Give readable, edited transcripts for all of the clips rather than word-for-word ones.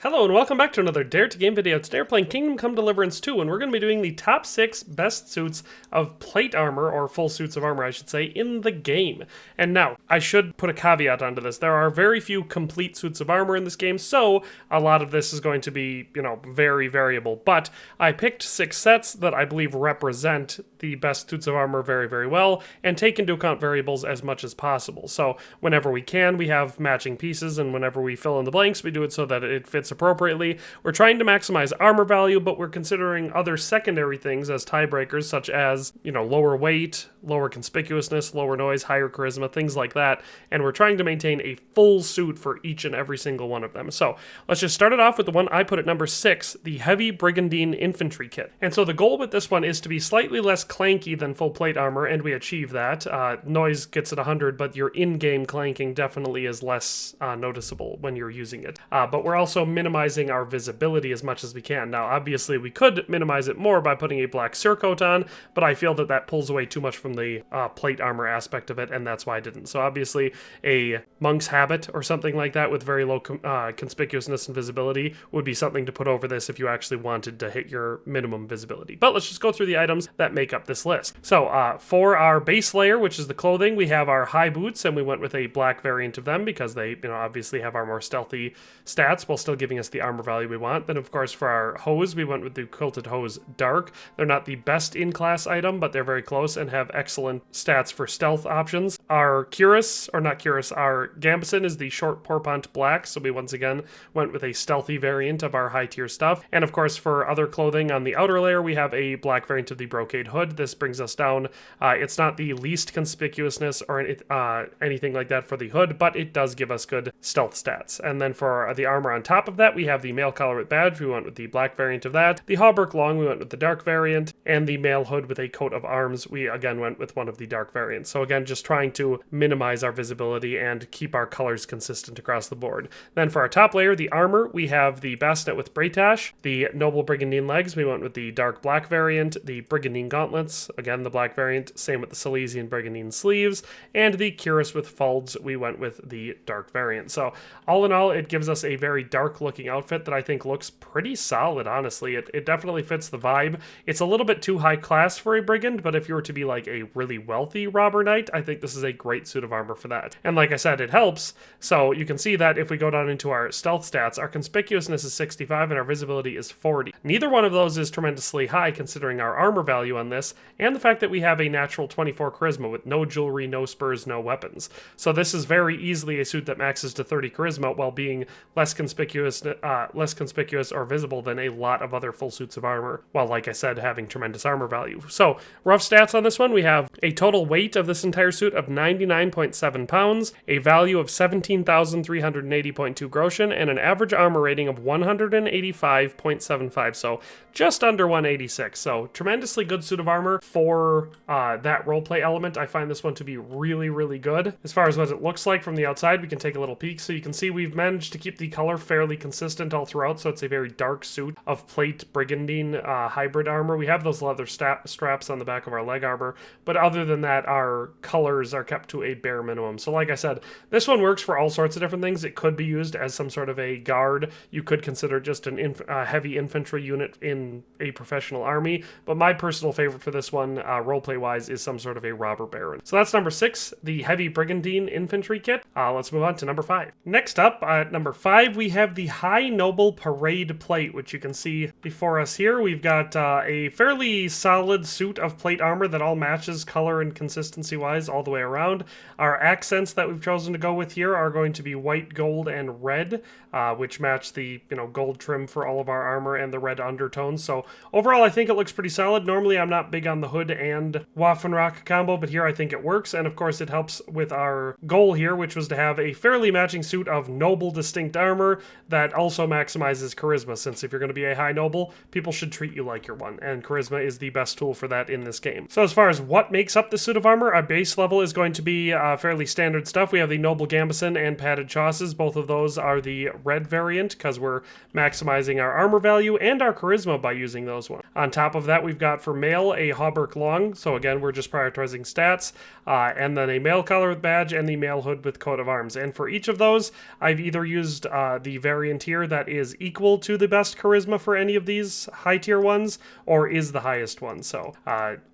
Hello and welcome back to another Dare to Game video. Today we're playing Kingdom Come Deliverance 2 and we're going to be doing the top 6 best suits of plate armor, or full suits of armor I should say, in the game. And now, I should put a caveat onto this. There are very few complete suits of armor in this game, so a lot of this is going to be, very variable. But I picked 6 sets that I believe represent the best suits of armor very, very well, and take into account variables as much as possible. So whenever we can, we have matching pieces, and whenever we fill in the blanks, we do it so that it fits appropriately. We're trying to maximize armor value, but we're considering other secondary things as tiebreakers, such as, lower weight, lower conspicuousness, lower noise, higher charisma, things like that. And we're trying to maintain a full suit for each and every single one of them. So let's just start it off with the one I put at number 6, the Heavy Brigandine Infantry Kit. And so the goal with this one is to be slightly less clanky than full plate armor, and we achieve that. Noise gets at 100, but your in-game clanking definitely is less noticeable when you're using it. But we're also minimizing our visibility as much as we can. Now, obviously, we could minimize it more by putting a black surcoat on, but I feel that pulls away too much from the plate armor aspect of it, and that's why I didn't. So obviously, a monk's habit or something like that with very low conspicuousness and visibility would be something to put over this if you actually wanted to hit your minimum visibility. But let's just go through the items that make up this list. So for our base layer, which is the clothing, we have our high boots, and we went with a black variant of them because they, obviously have our more stealthy stats while still giving us the armor value we want. Then, of course, for our hose, we went with the quilted hose dark. They're not the best in-class item, but they're very close and have excellent stats for stealth options. Our cuirass, or not cuirass, our gambeson is the short porpont black, so we once again went with a stealthy variant of our high-tier stuff. And, of course, for other clothing on the outer layer, we have a black variant of the brocade hood. This brings us down. It's not the least conspicuousness or anything like that for the hood, but it does give us good stealth stats. And then for the armor on top of that, we have the mail collar with badge. We went with the black variant of that. The hauberk long, we went with the dark variant. And the mail hood with a coat of arms, we again went with one of the dark variants. So again, just trying to minimize our visibility and keep our colors consistent across the board. Then for our top layer, the armor, we have the basnet with bretache, the noble brigandine legs, we went with the dark black variant, the brigandine gauntlets, again the black variant, same with the Silesian brigandine sleeves, and the cuirass with folds, we went with the dark variant. So all in all, it gives us a very dark looking outfit that I think looks pretty solid, honestly. It definitely fits the vibe. It's a little bit too high class for a brigand, but if you were to be like a really wealthy robber knight, I think this is a great suit of armor for that. And like I said, it helps. So you can see that if we go down into our stealth stats, our conspicuousness is 65 and our visibility is 40. Neither one of those is tremendously high considering our armor value on this, and the fact that we have a natural 24 charisma with no jewelry, no spurs, no weapons. So this is very easily a suit that maxes to 30 charisma while being less conspicuous or visible than a lot of other full suits of armor, while, like I said, having tremendous armor value. So rough stats on this one, we have a total weight of this entire suit of 99.7 pounds, a value of 17,380.2 groschen, and an average armor rating of 185.75, so just under 186. So tremendously good suit of armor for that roleplay element. I find this one to be really, really good. As far as what it looks like from the outside, we can take a little peek. So you can see we've managed to keep the color fairly consistent all throughout, so it's a very dark suit of plate brigandine hybrid armor. We have those leather straps on the back of our leg armor, but other than that, our colors are kept to a bare minimum. So like I said, this one works for all sorts of different things. It could be used as some sort of a guard. You could consider just an heavy infantry unit in a professional army, but my personal favorite for this one, roleplay-wise, is some sort of a robber baron. So that's number 6, the Heavy Brigandine Infantry Kit. Let's move on to number 5. Next up, at number 5, we have the High Noble Parade Plate, which you can see before us here. We've got a fairly solid suit of plate armor that all matches color and consistency-wise all the way around. Our accents that we've chosen to go with here are going to be white, gold, and red, which match the gold trim for all of our armor and the red undertones. So overall, I think it looks pretty solid. Normally, I'm not big on the hood and waffenrock combo, but here I think it works. And of course, it helps with our goal here, which was to have a fairly matching suit of noble, distinct armor that also maximizes charisma, since if you're going to be a high noble, people should treat you like you're one, and charisma is the best tool for that in this game. So as far as what makes up the suit of armor, our base level is going to be fairly standard stuff. We have the noble gambeson and padded chausses. Both of those are the red variant because we're maximizing our armor value and our charisma by using those ones. On top of that, we've got for mail a hauberk long. So again, we're just prioritizing stats, and then a mail collar with badge and the mail hood with coat of arms. And for each of those, I've either used the variant variant here that is equal to the best charisma for any of these high tier ones, or is the highest one. So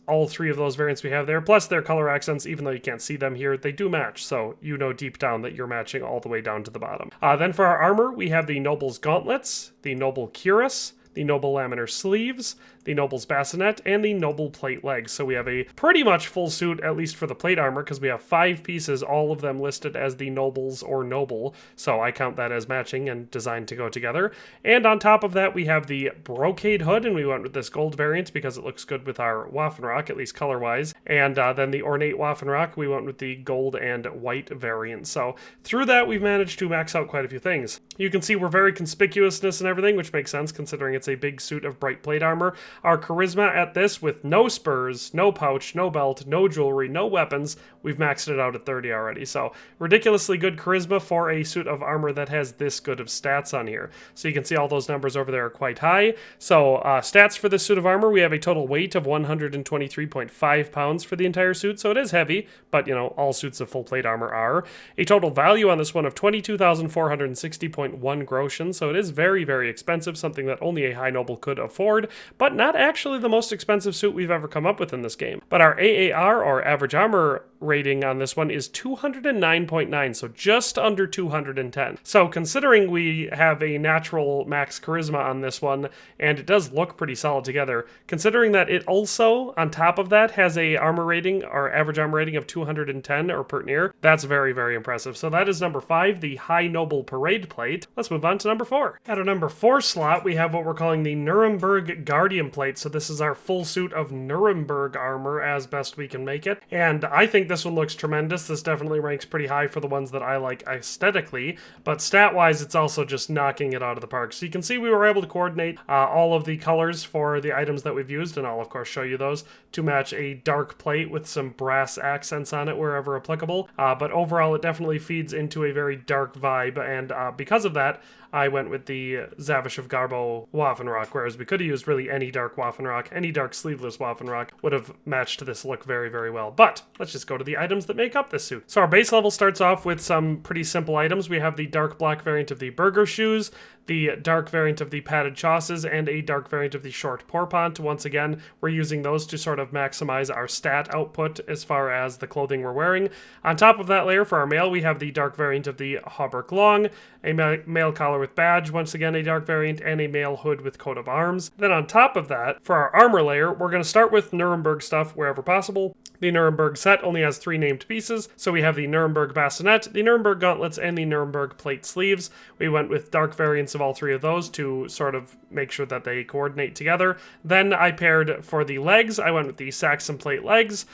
all three of those variants we have there, plus their color accents, even though you can't see them here, they do match, so you know deep down that you're matching all the way down to the bottom. Then for our armor, we have the Noble's Gauntlets, the Noble Cuirass, the Noble Laminar Sleeves, the Noble's Bassinet, and the Noble Plate Legs. So we have a pretty much full suit, at least for the plate armor, because we have 5 pieces, all of them listed as the Nobles or Noble, so I count that as matching and designed to go together. And on top of that, we have the Brocade Hood, and we went with this gold variant because it looks good with our waffenrock, at least color-wise. And then the Ornate Waffenrock, we went with the gold and white variant. So through that, we've managed to max out quite a few things. You can see we're very conspicuousness and everything, which makes sense considering it's a big suit of bright plate armor. Our charisma at this, with no spurs, no pouch, no belt, no jewelry, no weapons, we've maxed it out at 30 already. So ridiculously good charisma for a suit of armor that has this good of stats on here. So you can see all those numbers over there are quite high. So stats for this suit of armor, we have a total weight of 123.5 pounds for the entire suit. So it is heavy, but you know, all suits of full plate armor are. A total value on this one of 22,460.1 groschen. So it is very, very expensive, something that only a high noble could afford, but not actually the most expensive suit we've ever come up with in this game. But our AAR, or average armor rating on this one, is 209.9, so just under 210. So considering we have a natural max charisma on this one, and it does look pretty solid together, considering that it also, on top of that, has a armor rating, or average armor rating of 210 or pert near, that's very, very impressive. So that is number 5, the High Noble Parade Plate. Let's move on to number 4. At our number 4 slot, we have what we're calling the Nuremberg Guardian Plate. So this is our full suit of Nuremberg armor as best we can make it. And I think this one looks tremendous. This definitely ranks pretty high for the ones that I like aesthetically, but stat-wise, it's also just knocking it out of the park. So you can see we were able to coordinate all of the colors for the items that we've used, and I'll of course show you those, to match a dark plate with some brass accents on it wherever applicable. But overall, it definitely feeds into a very dark vibe, and because of that, I went with the Zavish of Garbo Waffenrock, whereas we could have used really any dark Waffenrock, any dark sleeveless Waffenrock would have matched this look very, very well. But let's just go to the items that make up this suit. So our base level starts off with some pretty simple items. We have the dark black variant of the Burger Shoes, the dark variant of the padded chausses, and a dark variant of the short porpont. Once again, we're using those to sort of maximize our stat output as far as the clothing we're wearing. On top of that layer, for our male, we have the dark variant of the hauberk long, a male collar with badge, once again a dark variant, and a male hood with coat of arms. Then on top of that, for our armor layer, we're going to start with Nuremberg stuff wherever possible. The Nuremberg set only has 3 named pieces, so we have the Nuremberg Bassinet, the Nuremberg Gauntlets, and the Nuremberg Plate Sleeves. We went with dark variants of all 3 of those to sort of make sure that they coordinate together. Then I paired for the legs, I went with the Saxon Plate Legs,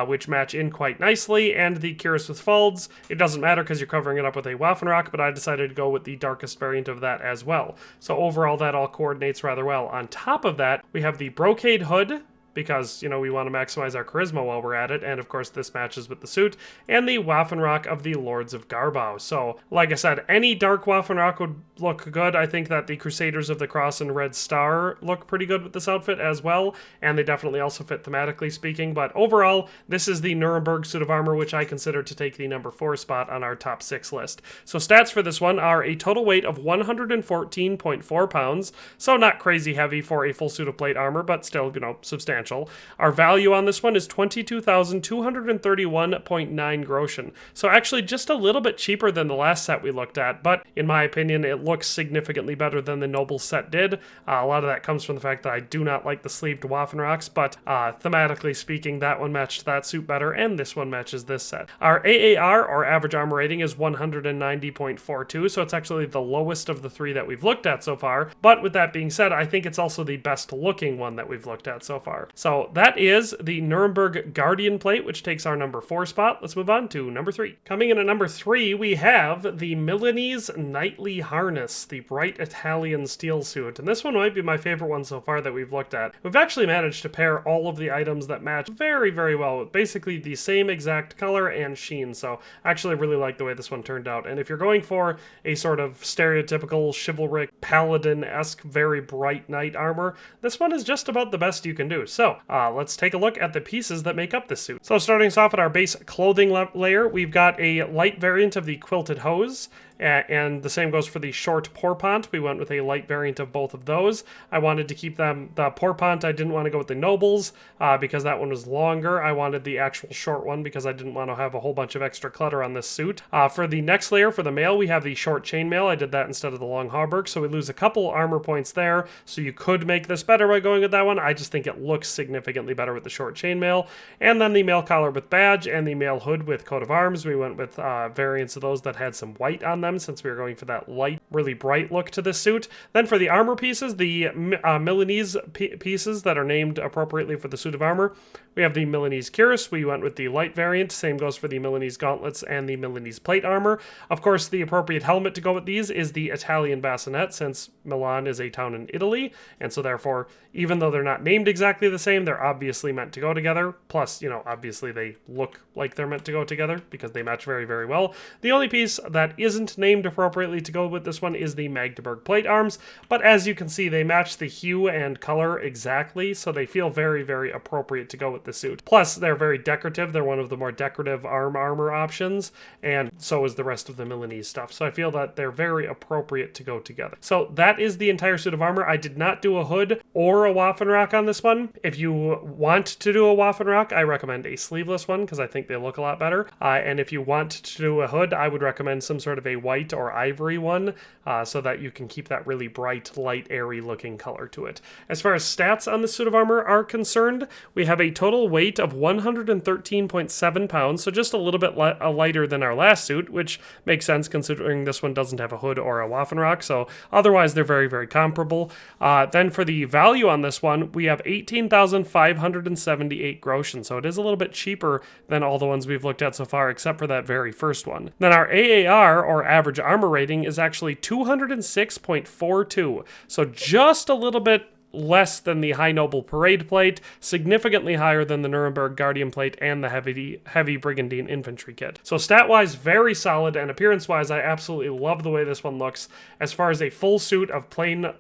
which match in quite nicely, and the cuirass with folds. It doesn't matter because you're covering it up with a Waffenrock, but I decided to go with the darkest variant of that as well. So overall, that all coordinates rather well. On top of that, we have the Brocade Hood, because, you know, we want to maximize our charisma while we're at it, and of course this matches with the suit, and the Waffenrock of the Lords of Garbau. So, like I said, any dark Waffenrock would look good. I think that the Crusaders of the Cross and Red Star look pretty good with this outfit as well, and they definitely also fit thematically speaking, but overall, this is the Nuremberg suit of armor, which I consider to take the number 4 spot on our top 6 list. So stats for this one are a total weight of 114.4 pounds, so not crazy heavy for a full suit of plate armor, but still, you know, substantial. Our value on this one is 22,231.9 groschen. So actually just a little bit cheaper than the last set we looked at, but in my opinion, it looks significantly better than the Noble set did. A lot of that comes from the fact that I do not like the sleeved Waffenrocks, but thematically speaking, that one matched that suit better, and this one matches this set. Our AAR, or average armor rating, is 190.42, so it's actually the lowest of the 3 that we've looked at so far. But with that being said, I think it's also the best looking one that we've looked at so far. So that is the Nuremberg Guardian Plate, which takes our number 4 spot. Let's move on to number 3. Coming in at number 3, we have the Milanese Knightly Harness, the bright Italian steel suit. And this one might be my favorite one so far that we've looked at. We've actually managed to pair all of the items that match very, very well with basically the same exact color and sheen. So I actually really like the way this one turned out. And if you're going for a sort of stereotypical chivalric paladin-esque, very bright knight armor, this one is just about the best you can do. So let's take a look at the pieces that make up this suit. So starting us off at our base clothing layer, we've got a light variant of the quilted hose, And the same goes for the short pourpont. We went with a light variant of both of those. I wanted to keep them, the pourpont, I didn't want to go with the nobles because that one was longer. I wanted the actual short one because I didn't want to have a whole bunch of extra clutter on this suit. For the next layer, for the mail, we have the short chainmail. I did that instead of the long hauberk, so we lose a couple armor points there. So you could make this better by going with that one. I just think it looks significantly better with the short chainmail. And then the mail collar with badge and the mail hood with coat of arms. We went with variants of those that had some white on them since we were going for that light, really bright look to this suit. Then for the armor pieces, the Milanese pieces that are named appropriately for the suit of armor, we have the Milanese cuirass. We went with the light variant. Same goes for the Milanese gauntlets and the Milanese plate armor. Of course, the appropriate helmet to go with these is the Italian bassinet, since Milan is a town in Italy, and so therefore, even though they're not named exactly the same, they're obviously meant to go together. Plus, you know, obviously they look like they're meant to go together because they match very, very well. The only piece that isn't named appropriately to go with this one is the Magdeburg plate arms, but as you can see, they match the hue and color exactly, so they feel very, very appropriate to go with the suit. Plus, they're very decorative. They're one of the more decorative armor options, and so is the rest of the Milanese stuff. So I feel that they're very appropriate to go together. So that is the entire suit of armor. I did not do a hood or a waffenrock on this one. If you want to do a waffenrock, I recommend a sleeveless one because I think they look a lot better. And if you want to do a hood, I would recommend some sort of a white or ivory one so that you can keep that really bright, light, airy looking color to it. As far as stats on the suit of armor are concerned, we have a total weight of 113.7 pounds, so just a little bit lighter than our last suit, which makes sense considering this one doesn't have a hood or a waffenrock, so otherwise they're very, very comparable. Then for the value on this one, we have 18,578 groschen, so it is a little bit cheaper than all the ones we've looked at so far, except for that very first one. Then our AAR, or average armor rating, is actually 206.42, so just a little bit less than the High Noble Parade Plate, significantly higher than the Nuremberg Guardian Plate and the Heavy Brigandine Infantry Kit. So stat-wise, very solid, and appearance-wise, I absolutely love the way this one looks. As far as a full suit of plain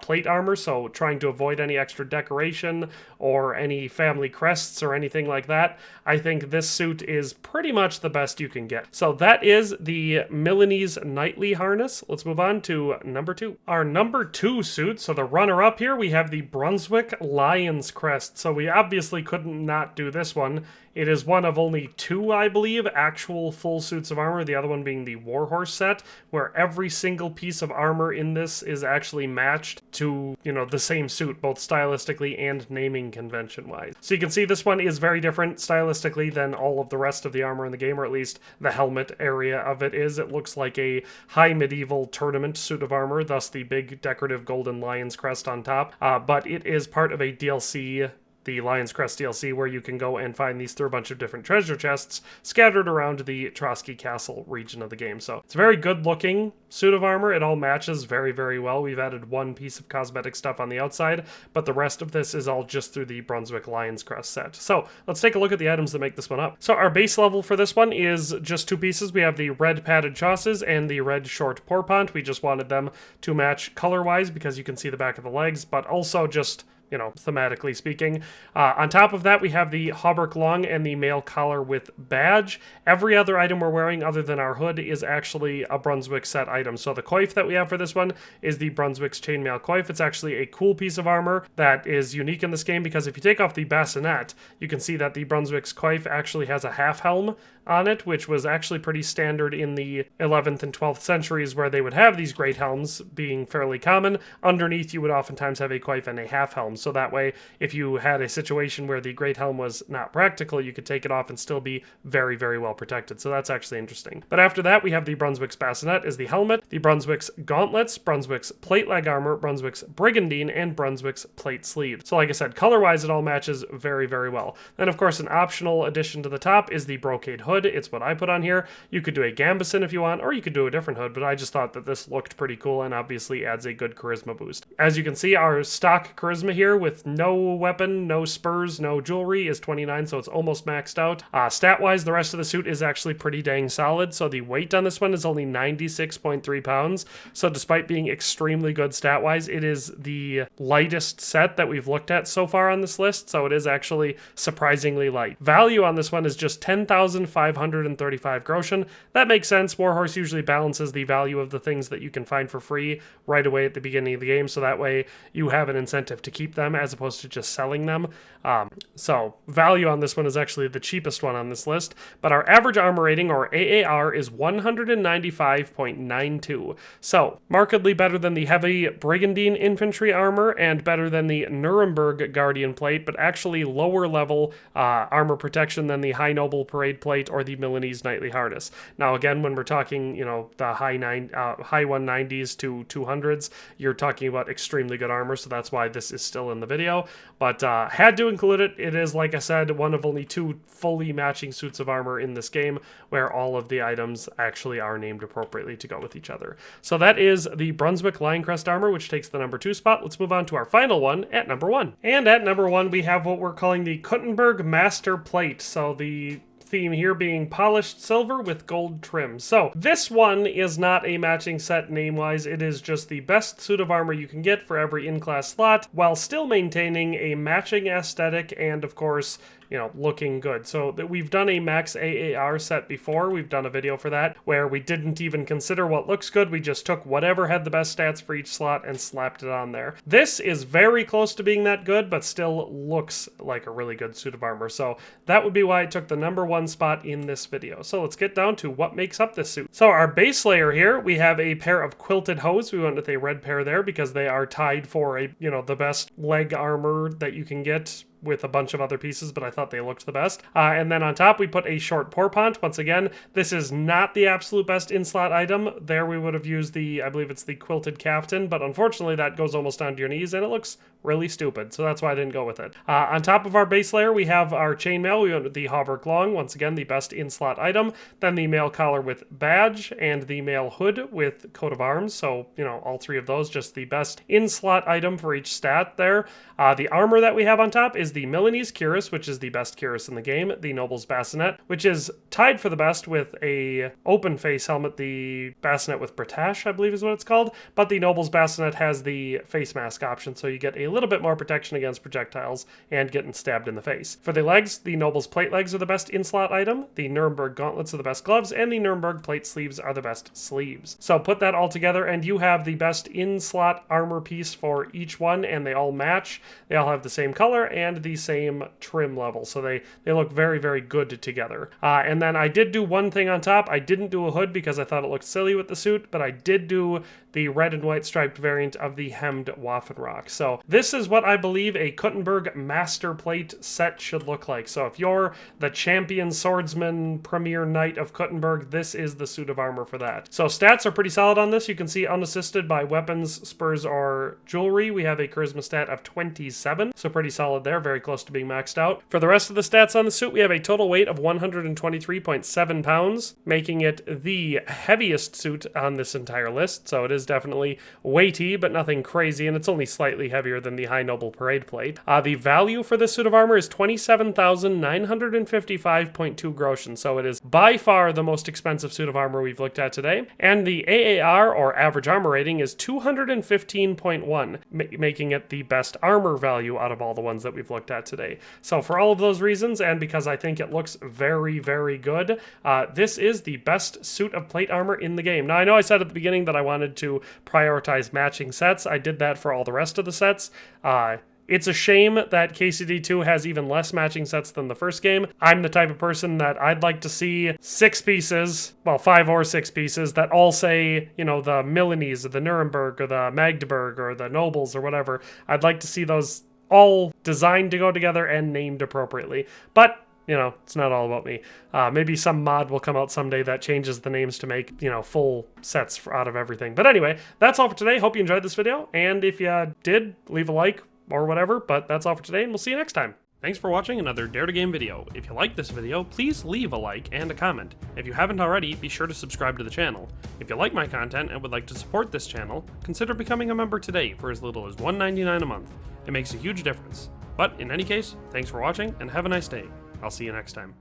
plate armor, so trying to avoid any extra decoration or any family crests or anything like that, I think this suit is pretty much the best you can get. So that is the Milanese Knightly Harness. Let's move on to number 2. Our number 2 suit, so the runner-up here, we have the Brunswick Lion-Crest. So we obviously couldn't not do this one. It is one of only 2, I believe, actual full suits of armor, the other one being the Warhorse set, where every single piece of armor in this is actually matched to, you know, the same suit, both stylistically and naming convention-wise. So you can see this one is very different stylistically than all of the rest of the armor in the game, or at least the helmet area of it is. It looks like a high medieval tournament suit of armor, thus the big decorative golden lion's crest on top, but it is part of a DLC, the Lion-Crest DLC, where you can go and find these through a bunch of different treasure chests scattered around the Trotsky Castle region of the game. So it's a very good looking suit of armor. It all matches very, very well. We've added one piece of cosmetic stuff on the outside, but the rest of this is all just through the Brunswick Lion-Crest set. So let's take a look at the items that make this one up. So our base level for this one is just 2 pieces. We have the red padded chausses and the red short pourpont. We just wanted them to match color-wise because you can see the back of the legs, but also just, you know, thematically speaking. On top of that, we have the hauberk long and the mail collar with badge. Every other item we're wearing other than our hood is actually a Brunswick set item. So the coif that we have for this one is the Brunswick's chainmail coif. It's actually a cool piece of armor that is unique in this game because if you take off the bassinet, you can see that the Brunswick's coif actually has a half helm on it, which was actually pretty standard in the 11th and 12th centuries, where they would have these great helms being fairly common. Underneath, you would oftentimes have a coif and a half helm. So that way, if you had a situation where the great helm was not practical, you could take it off and still be very, very well protected. So that's actually interesting. But after that, we have the Brunswick's bassinet as the helmet, the Brunswick's gauntlets, Brunswick's plate leg armor, Brunswick's brigandine, and Brunswick's plate sleeve. So like I said, color-wise, it all matches very, very well. Then, of course, an optional addition to the top is the brocade hood. It's what I put on here. You could do a gambeson if you want, or you could do a different hood, but I just thought that this looked pretty cool and obviously adds a good charisma boost. As you can see, our stock charisma here here with no weapon, no spurs, no jewelry is 29, so it's almost maxed out. Stat-wise, the rest of the suit is actually pretty dang solid, so the weight on this one is only 96.3 pounds. So despite being extremely good stat-wise, it is the lightest set that we've looked at so far on this list, so it is actually surprisingly light. Value on this one is just 10,535 groschen. That makes sense. Warhorse usually balances the value of the things that you can find for free right away at the beginning of the game, so that way you have an incentive to keep them as opposed to just selling them. So value on this one is actually the cheapest one on this list, but our average armor rating, or AAR, is 195.92. So markedly better than the Heavy Brigandine Infantry armor and better than the Nuremberg Guardian Plate, but actually lower level armor protection than the High Noble Parade Plate or the Milanese Knightly Harness. Now again, when we're talking, you know, the high 190s to 200s, you're talking about extremely good armor, so that's why this is still in the video. But had to include it. It is, like I said, one of only 2 fully matching suits of armor in this game where all of the items actually are named appropriately to go with each other. So that is the Brunswick Lion-Crest armor, which takes the number 2 spot. Let's move on to our final one at number 1. And at number 1, we have what we're calling the Kuttenberg Master-Plate. So the theme here being polished silver with gold trim. So this one is not a matching set name-wise. It is just the best suit of armor you can get for every in-class slot, while still maintaining a matching aesthetic and, of course, you know, looking good. So that we've done a max AAR set before. We've done a video for that where we didn't even consider what looks good. We just took whatever had the best stats for each slot and slapped it on there. This is very close to being that good, but still looks like a really good suit of armor. So that would be why it took the number 1 spot in this video. So let's get down to what makes up this suit. So our base layer here, we have a pair of quilted hose. We went with a red pair there because they are tied for a, you know, the best leg armor that you can get with a bunch of other pieces, but I thought they looked the best. And then on top, we put a short pourpont. Once again, this is not the absolute best in-slot item. There we would have used the, I believe it's the quilted caftan, but unfortunately that goes almost down to your knees and it looks really stupid, so that's why I didn't go with it. On top of our base layer, we have our chainmail. We went with the hauberk long, once again, the best in-slot item. Then the mail collar with badge and the mail hood with coat of arms. So, you know, all 3 of those, just the best in-slot item for each stat there. The armor that we have on top is the Milanese cuirass, which is the best cuirass in the game. The noble's bassinet, which is tied for the best with a open face helmet, the bassinet with bretache, I believe is what it's called. But the noble's bassinet has the face mask option, so you get a little bit more protection against projectiles and getting stabbed in the face. For the legs, the noble's plate legs are the best in-slot item. The Nuremberg gauntlets are the best gloves, and the Nuremberg plate sleeves are the best sleeves. So put that all together, and you have the best in-slot armor piece for each one, and they all match. They all have the same color and the same trim level, so they look very, very good together. And then I did do one thing on top. I didn't do a hood because I thought it looked silly with the suit, but I did do the red and white striped variant of the hemmed waffenrock. So this is what I believe a Kuttenberg Master-Plate set should look like. So if you're the champion swordsman premier knight of Kuttenberg, this is the suit of armor for that. So stats are pretty solid on this. You can see unassisted by weapons, spurs, or jewelry, we have a charisma stat of 27, so pretty solid there, very close to being maxed out. For the rest of the stats on the suit, we have a total weight of 123.7 pounds, making it the heaviest suit on this entire list. So it is definitely weighty, but nothing crazy, and it's only slightly heavier than the High Noble Parade Plate. The value for this suit of armor is 27,955.2 groschen, so it is by far the most expensive suit of armor we've looked at today. And the AAR, or average armor rating, is 215.1, making it the best armor value out of all the ones that we've looked at today. So for all of those reasons, and because I think it looks very, very good, this is the best suit of plate armor in the game. Now, I know I said at the beginning that I wanted to prioritize matching sets. I did that for all the rest of the sets. It's a shame that KCD2 has even less matching sets than the first game. I'm the type of person that I'd like to see 6 pieces, well, 5 or 6 pieces, that all say, you know, the Milanese or the Nuremberg or the Magdeburg or the Nobles or whatever. I'd like to see those all designed to go together and named appropriately. But you know, it's not all about me. Maybe some mod will come out someday that changes the names to make, you know, full sets out of everything. But anyway, that's all for today. Hope you enjoyed this video. And if you did, leave a like or whatever. But that's all for today, and we'll see you next time. Thanks for watching another Dare to Game video. If you like this video, please leave a like and a comment. If you haven't already, be sure to subscribe to the channel. If you like my content and would like to support this channel, consider becoming a member today for as little as $1.99 a month. It makes a huge difference. But in any case, thanks for watching and have a nice day. I'll see you next time.